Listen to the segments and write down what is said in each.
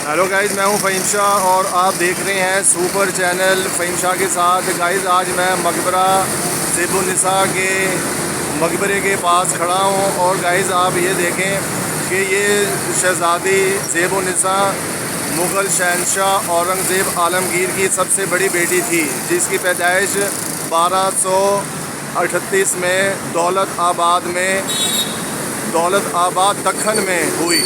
Hello guys, मैं हूं फ़हीम शाह और आप देख रहे हैं सुपर चैनल फ़हीम शाह के साथ। गाइज़ आज मैं मकबरा ज़ेबुन्निसा के मकबरे के पास खड़ा हूं और गाइज़ आप ये देखें कि ये शहज़ादी ज़ेबुन्निसा मुग़ल शहंशाह औरंगज़ेब आलमगीर की सबसे बड़ी बेटी थी, जिसकी पैदाइश 1238 में दौलत आबाद दक्खन में हुई।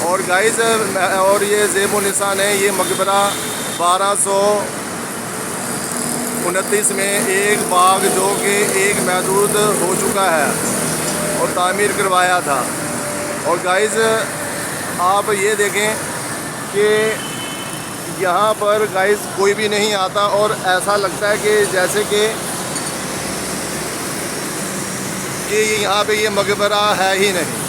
और गाइज़ और ये ज़ेबुन्निसा ने ये मकबरा 1229 में एक बाग जो कि एक महदूद हो चुका है और तामीर करवाया था। और गाइज़ आप ये देखें कि यहाँ पर गाइज़ कोई भी नहीं आता और ऐसा लगता है कि जैसे कि यहाँ पे ये मकबरा है ही नहीं।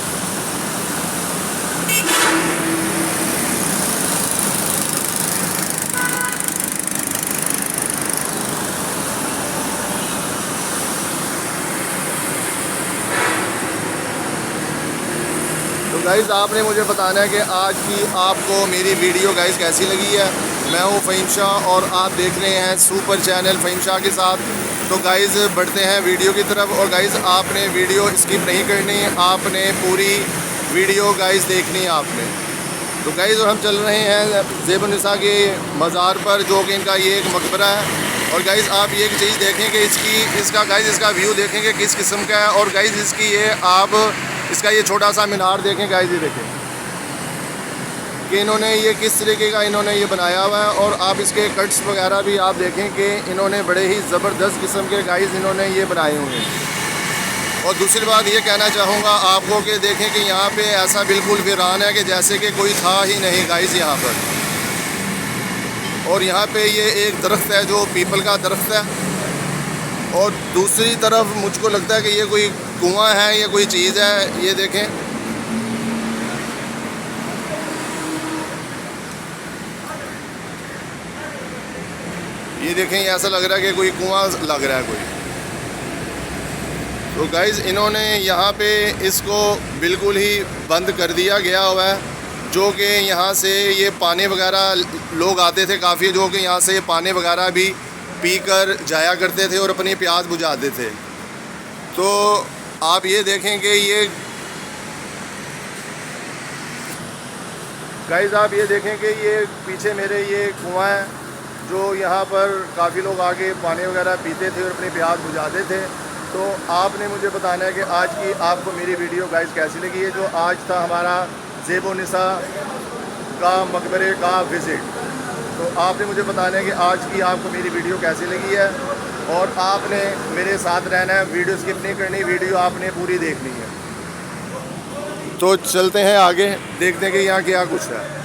तो गाइज़ आपने मुझे बताना है कि आज की आपको मेरी वीडियो गाइज़ कैसी लगी है। मैं हूँ फ़हीम शाह और आप देख रहे हैं सुपर चैनल फ़हीम शाह के साथ। तो गाइज़ बढ़ते हैं वीडियो की तरफ। और गाइज़ आपने वीडियो स्किप नहीं करनी, आपने पूरी वीडियो गाइज़ देखनी है आपने। तो गाइज़ हम चल रहे हैं ज़ेबुन्निसा के मज़ार पर, जो कि इनका ये एक मकबरा है। और गाइज़ आप ये एक चीज़ देखें कि इसका व्यू देखें कि किस किस्म का है। और गाइज़ इसका ये छोटा सा मीनार देखें गाइज़, ये देखें कि इन्होंने ये किस तरीके का इन्होंने ये बनाया हुआ है। और आप इसके कट्स वगैरह भी आप देखें कि इन्होंने बड़े ही ज़बरदस्त किस्म के गाइज़ इन्होंने ये बनाए हुए हैं। और दूसरी बात ये कहना चाहूँगा आपको कि देखें कि यहाँ पे ऐसा बिल्कुल वीरान है कि जैसे कि कोई था ही नहीं गाइज़ यहाँ पर। और यहाँ पे ये एक दरख्त है जो पीपल का दरख्त है। और दूसरी तरफ मुझको लगता है कि ये कोई कुआं है, ये कोई चीज़ है। ये देखें, ये देखें, ऐसा लग रहा है कि कोई कुआं लग रहा है कोई। तो गाइज़ इन्होंने यहाँ पे इसको बिल्कुल ही बंद कर दिया गया हुआ है, जो कि यहाँ से ये पानी वगैरह लोग आते थे काफ़ी, जो कि यहाँ से पानी वगैरह भी पीकर जाया करते थे और अपनी प्यास बुझाते थे। तो आप ये देखें कि ये गाइज़ आप ये देखें कि ये पीछे मेरे ये कुआं है, जो यहाँ पर काफ़ी लोग आके पानी वगैरह पीते थे और अपनी प्यास बुझाते थे। तो आपने मुझे बताना है कि आज की आपको मेरी वीडियो गाइज़ कैसी लगी है, जो आज था हमारा ज़ेबुन्निसा का मकबरे का विज़िट। तो आपने मुझे बताना है कि आज की आपको मेरी वीडियो कैसी लगी है और आपने मेरे साथ रहना है, वीडियो स्किप नहीं करनी, वीडियो आपने पूरी देखनी है। तो चलते हैं आगे, देखते हैं कि यहाँ क्या कुछ है।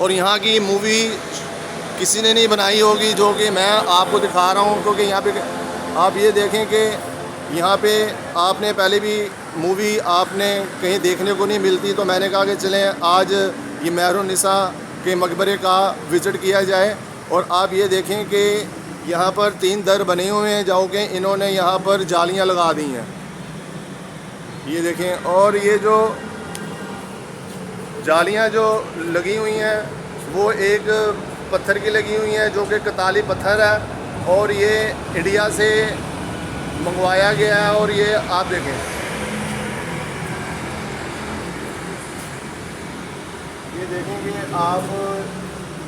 और यहाँ की मूवी किसी ने नहीं बनाई होगी, जो कि मैं आपको दिखा रहा हूँ। क्योंकि यहाँ पे आप ये देखें कि यहाँ पे आपने पहले भी मूवी आपने कहीं देखने को नहीं मिलती। तो मैंने कहा कि चलें आज ये मेहरुन्निसा के मकबरे का विज़िट किया जाए। और आप ये देखें कि यहाँ पर 3 दर बने हुए हैं, जो कि इन्होंने यहाँ पर जालियाँ लगा दी हैं, ये देखें। और ये जो जालियाँ जो लगी हुई हैं वो एक पत्थर की लगी हुई हैं, जो कि कताली पत्थर है और ये इंडिया से मंगवाया गया है। और ये आप देखें, ये देखेंगे आप,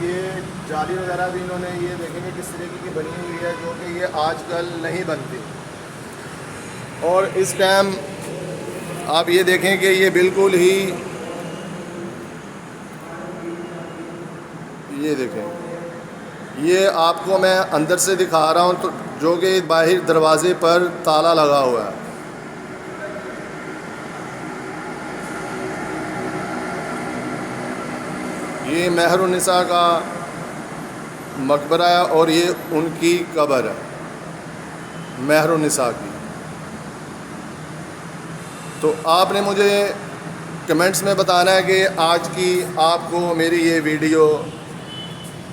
ये जाली वगैरह भी इन्होंने ये देखेंगे किस तरीके की बनी हुई है, जो कि ये आजकल नहीं बनती। और इस टाइम आप ये देखें कि ये बिल्कुल ही, ये देखें, ये आपको मैं अंदर से दिखा रहा हूँ, तो जो कि बाहर दरवाज़े पर ताला लगा हुआ है। ये मेहरुन्निसा का मकबरा है और ये उनकी कब्र है मेहरुन्निसा की। तो आपने मुझे कमेंट्स में बताना है कि आज की आपको मेरी ये वीडियो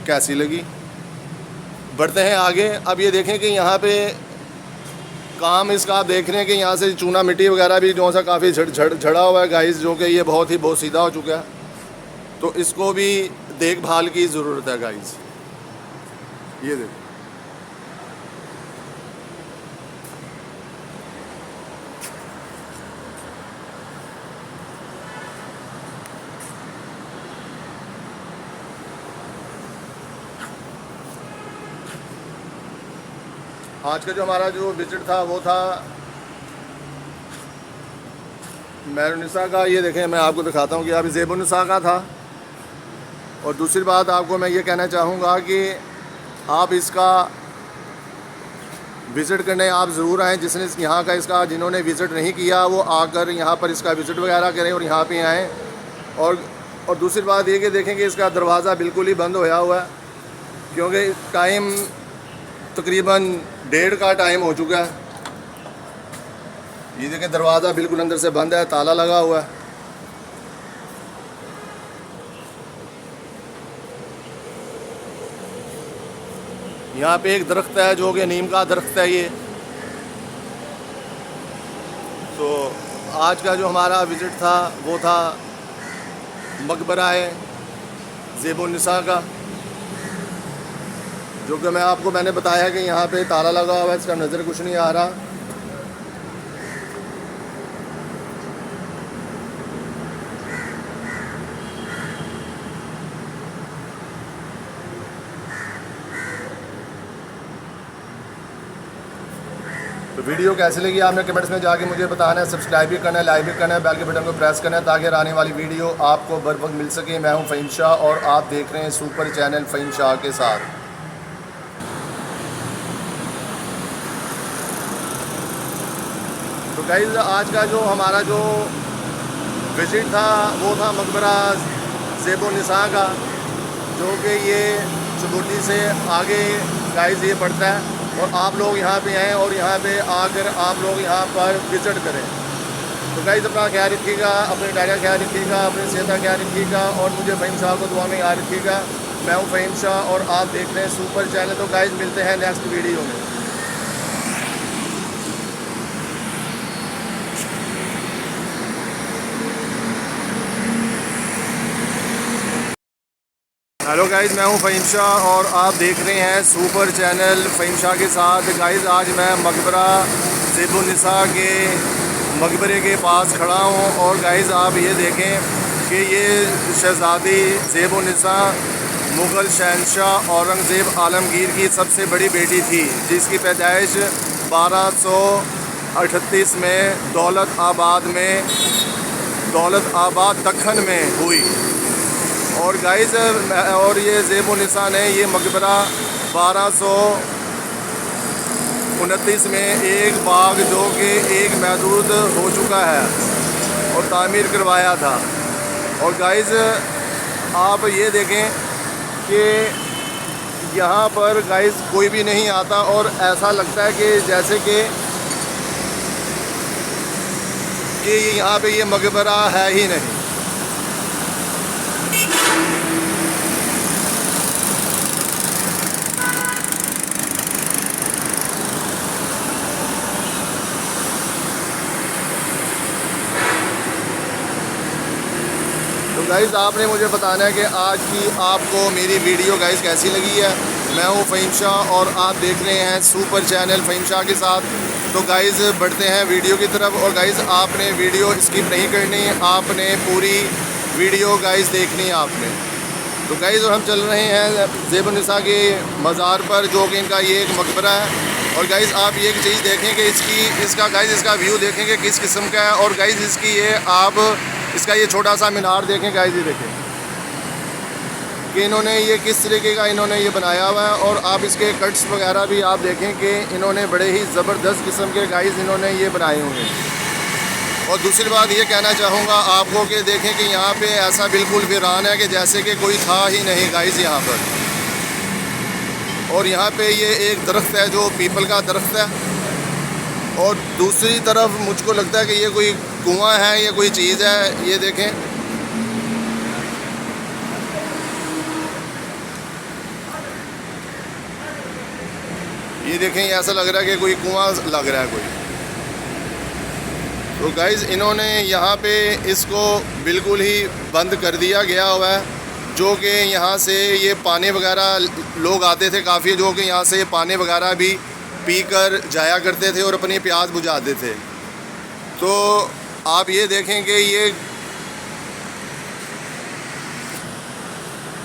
कैसी लगी। बढ़ते हैं आगे। अब ये देखें कि यहाँ पे काम इसका आप देख रहे हैं कि यहाँ से चूना मिट्टी वगैरह भी जो सा काफ़ी झड़ा हुआ है गाइस, जो कि ये बहुत ही सीधा हो चुका है, तो इसको भी देखभाल की ज़रूरत है गाइस। ये देखो, आज का जो हमारा जो विजिट था वो था मेहरुन्निसा का। ये देखें, मैं आपको दिखाता हूँ कि अभी ज़ेबुन्निसा का था। और दूसरी बात आपको मैं ये कहना चाहूँगा कि आप इसका विज़िट करने आप ज़रूर आएँ। जिसने यहाँ का इसका जिन्होंने विज़िट नहीं किया वो आकर यहाँ पर इसका विज़िट वगैरह करें और यहाँ पे आएँ। और दूसरी बात ये कि देखें कि इसका दरवाज़ा बिल्कुल ही बंद होया हुआ है, क्योंकि टाइम तकरीबन 1:30 का टाइम हो चुका है। ये देखें, दरवाज़ा बिल्कुल अंदर से बंद है, ताला लगा हुआ है। यहाँ पे एक दरख्त है जो कि नीम का दरख्त है ये। तो आज का जो हमारा विज़िट था वो था मकबरा ज़ेबुन्निसा का, जो कि मैंने बताया कि यहाँ पे ताला लगा हुआ है, इसका नज़र कुछ नहीं आ रहा। तो वीडियो कैसी लगी आपने कमेंट्स में जाके मुझे बताना है। सब्सक्राइब भी करना है, लाइक भी करना है, बेल के बटन को प्रेस करना है ताकि आने वाली वीडियो आपको बर वक्त मिल सके। मैं हूं फ़हीम शाह और आप देख रहे हैं सुपर चैनल फ़हीम शाह के साथ। तो गाइस, आज का जो हमारा जो विज़िट था वो था मकबरा ज़ेबुन्निसा का, जो कि ये चुबुर्ती से आगे गाइस ये पड़ता है। और आप लोग यहाँ पे आएँ और यहाँ पे आकर आप लोग यहाँ पर विज़िट करें। तो गाइस, अपना ख्याल रखिएगा, अपने डायरी का ख्याल रखिएगा, अपनी सेहत का ख्याल रखिएगा और मुझे फ़हीम शाह को दुआ में याद रखिएगा। मैं हूँ फ़हीम शाह और आप देख रहे हैं सुपर चैनल। तो गाइस, मिलते हैं नेक्स्ट वीडियो में। हेलो गाइस, मैं हूं फ़हीम शाह और आप देख रहे हैं सुपर चैनल फ़हीम शाह के साथ। गाइस, आज मैं मकबरा ज़ेबुन्निसा के मकबरे के पास खड़ा हूं और गाइस आप ये देखें कि ये शहज़ादी ज़ेबुन्निसा मुग़ल शहंशाह औरंगज़ेब आलमगीर की सबसे बड़ी बेटी थी, जिसकी पैदाइश 1238 में दौलत आबाद दक्खन में हुई। और गाइस, और ये ज़ेबुन्निसा ने ये मकबरा 1229 में एक बाग जो कि एक महदूद हो चुका है और तामीर करवाया था। और गाइस, आप ये देखें कि यहाँ पर गाइस कोई भी नहीं आता और ऐसा लगता है कि जैसे कि यहाँ पे ये मकबरा है ही नहीं। तो गाइज़, आपने मुझे बताना है कि आज की आपको मेरी वीडियो गाइज़ कैसी लगी है। मैं हूं फ़हीम शाह और आप देख रहे हैं सुपर चैनल फ़हीम शाह के साथ। तो गाइज़, बढ़ते हैं वीडियो की तरफ। और गाइज़, आपने वीडियो स्किप नहीं करनी, आपने पूरी वीडियो गाइज़ देखनी है आपने। तो गाइज़, हम चल रहे हैं ज़ेबुन्निसा के मज़ार पर, जो कि इनका ये एक मकबरा है। और गाइज़, आप ये चीज़ देखें कि इसका व्यू देखें कि किस किस्म का है। और गाइज़, इसका ये छोटा सा मीनार देखें गाइज़, ये देखें कि इन्होंने ये किस तरीके का इन्होंने ये बनाया हुआ है। और आप इसके कट्स वगैरह भी आप देखें कि इन्होंने बड़े ही ज़बरदस्त किस्म के गाइज़ इन्होंने ये बनाए हुए हैं। और दूसरी बात ये कहना चाहूँगा आपको कि देखें कि यहाँ पे ऐसा बिल्कुल वीरान है कि जैसे कि कोई था ही नहीं गाइज़ यहाँ पर। और यहाँ पे ये एक दरख्त है जो पीपल का दरख्त है। और दूसरी तरफ मुझको लगता है कि ये कोई कुआं है या कोई चीज़ है। ये देखें, ये देखें, ऐसा लग रहा है कि कोई कुआं लग रहा है कोई। तो गाइज़ इन्होंने यहाँ पे इसको बिल्कुल ही बंद कर दिया गया हुआ है, जो कि यहाँ से ये पानी वगैरह लोग आते थे काफ़ी, जो कि यहाँ से पानी वगैरह भी पीकर जाया करते थे और अपनी प्यास बुझाते थे। तो आप ये देखें कि ये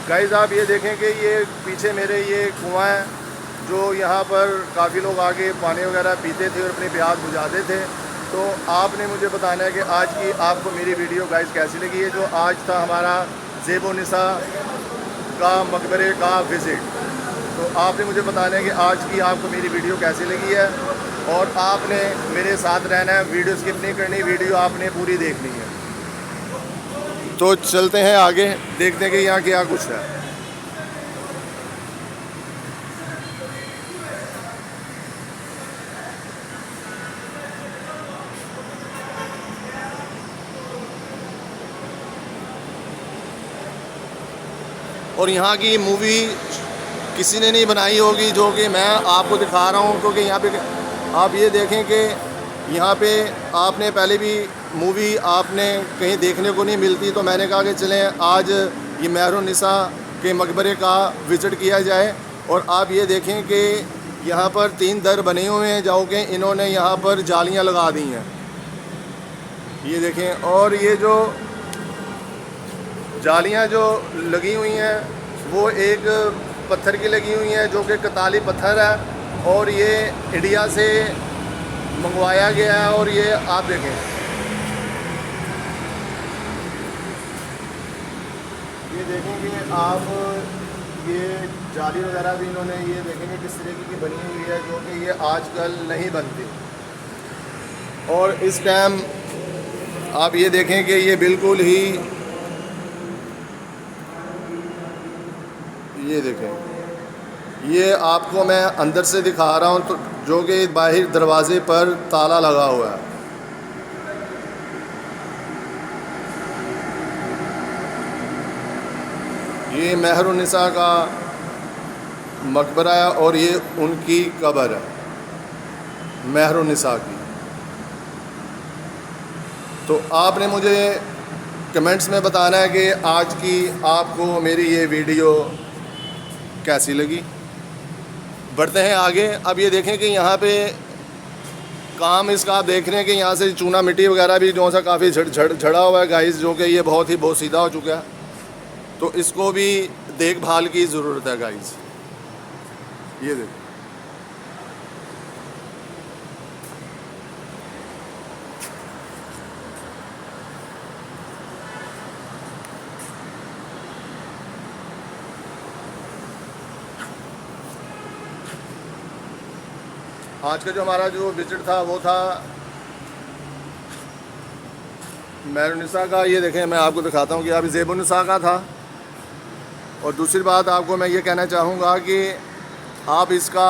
गाइज़, आप ये देखें कि ये पीछे मेरे ये कुआं है, जो यहाँ पर काफ़ी लोग आके पानी वगैरह पीते थे और अपनी प्यास बुझाते थे। तो आपने मुझे बताना है कि आज की आपको मेरी वीडियो गाइज़ कैसी लगी है। जो आज था हमारा ज़ेब-ओ-निसा का मकबरे का विज़िट। तो आपने मुझे बताना है कि आज की आपको मेरी वीडियो कैसी लगी है, और आपने मेरे साथ रहना है, वीडियो स्किप नहीं करनी, वीडियो आपने पूरी देखनी है। तो चलते हैं आगे, देखते हैं कि यहाँ क्या कुछ है। और यहाँ की मूवी किसी ने नहीं बनाई होगी, जो कि मैं आपको दिखा रहा हूँ, क्योंकि यहाँ पे आप ये देखें कि यहाँ पे आपने पहले भी मूवी आपने कहीं देखने को नहीं मिलती। तो मैंने कहा कि चलें आज ये मेहरुन्निसा के मकबरे का विज़िट किया जाए। और आप ये देखें कि यहाँ पर 3 दर बने हुए हैं, जो कि इन्होंने यहाँ पर जालियाँ लगा दी हैं। ये देखें, और ये जो जालियाँ जो लगी हुई हैं वो एक पत्थर की लगी हुई हैं, जो कि कताली पत्थर है, और ये इंडिया से मंगवाया गया है। और ये आप देखें, ये देखेंगे आप, ये जाली वगैरह भी इन्होंने ये देखेंगे किस तरीके की बनी हुई है, जो कि ये आजकल नहीं बनती। और इस टाइम आप ये देखें कि ये बिल्कुल ही, ये देखें, ये आपको मैं अंदर से दिखा रहा हूँ, तो जो कि बाहर दरवाज़े पर ताला लगा हुआ है। ये मेहरुन्निसा का मकबरा है और ये उनकी कब्र है मेहरुन्निसा की। तो आपने मुझे कमेंट्स में बताना है कि आज की आपको मेरी ये वीडियो कैसी लगी। बढ़ते हैं आगे। अब ये देखें कि यहाँ पे काम इसका आप देख रहे हैं कि यहाँ से चूना मिट्टी वगैरह भी जो सा काफ़ी झड़ा हुआ है गाइस, जो कि ये बहुत सीधा हो चुका है। तो इसको भी देखभाल की ज़रूरत है गाइस। ये देखो, आज का जो हमारा जो विजिट था वो था मेहरुन्निसा का। ये देखें, मैं आपको दिखाता हूँ कि अभी ज़ेब-ओ-निसा का था। और दूसरी बात आपको मैं ये कहना चाहूँगा कि आप इसका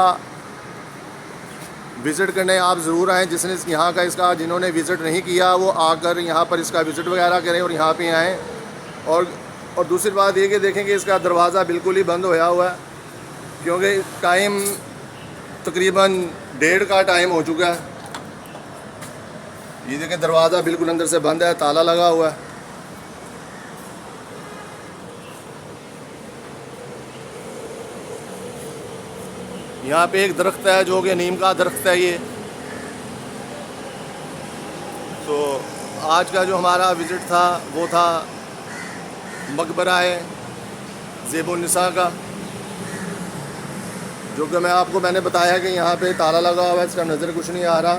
विज़िट करने आप ज़रूर आएँ। जिसने यहाँ का इसका जिन्होंने विज़िट नहीं किया वो आकर यहाँ पर इसका विज़िट वगैरह करें और यहाँ पे आएँ। और दूसरी बात ये कि देखें कि इसका दरवाज़ा बिल्कुल ही बंद होया हुआ है, क्योंकि टाइम तकरीबन 1:30 का टाइम हो चुका है। ये देखें, दरवाज़ा बिल्कुल अंदर से बंद है, ताला लगा हुआ है। यहाँ पे एक दरख्त है जो कि नीम का दरख्त है ये। तो आज का जो हमारा विज़िट था वो था मकबरा है ज़ेब-ओ-निसा का, जो कि मैंने बताया कि यहाँ पे ताला लगा हुआ है, इसका नज़र कुछ नहीं आ रहा।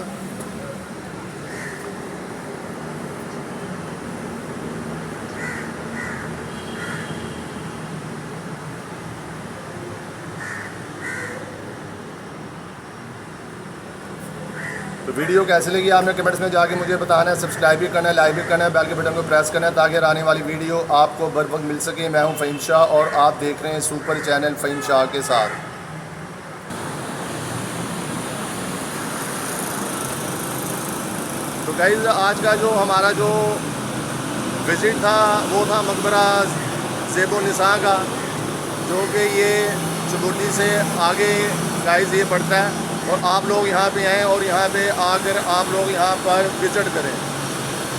तो वीडियो कैसी लगी आपने कमेंट्स में जाके मुझे बताना है। सब्सक्राइब भी करना है, लाइक भी करना है, बेल के बटन को प्रेस करना है, ताकि आने वाली वीडियो आपको बर वक्त मिल सके। मैं हूं फ़हीम शाह और आप देख रहे हैं सुपर चैनल फ़हीम शाह के साथ। तो गाइस आज का जो हमारा जो विज़िट था वो था मकबरा ज़ेबो निसा का, जो कि ये चुबुर्ती से आगे गाइस ये पड़ता है। और आप लोग यहाँ पे आएँ और यहाँ पे आकर आप लोग यहाँ पर विज़िट करें।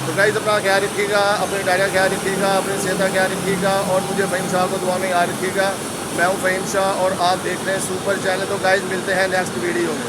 तो गाइस अपना ख्याल रखिएगा, अपने डायरा ख्याल रखिएगा, अपने सेहत का ख्याल रखिएगा और मुझे फ़हीम शाह को दुआ में याद रखिएगा। मैं हूँ फ़हीम शाह और आप देख रहे हैं सुपर चैनल। तो गाइस मिलते हैं नेक्स्ट वीडियो में।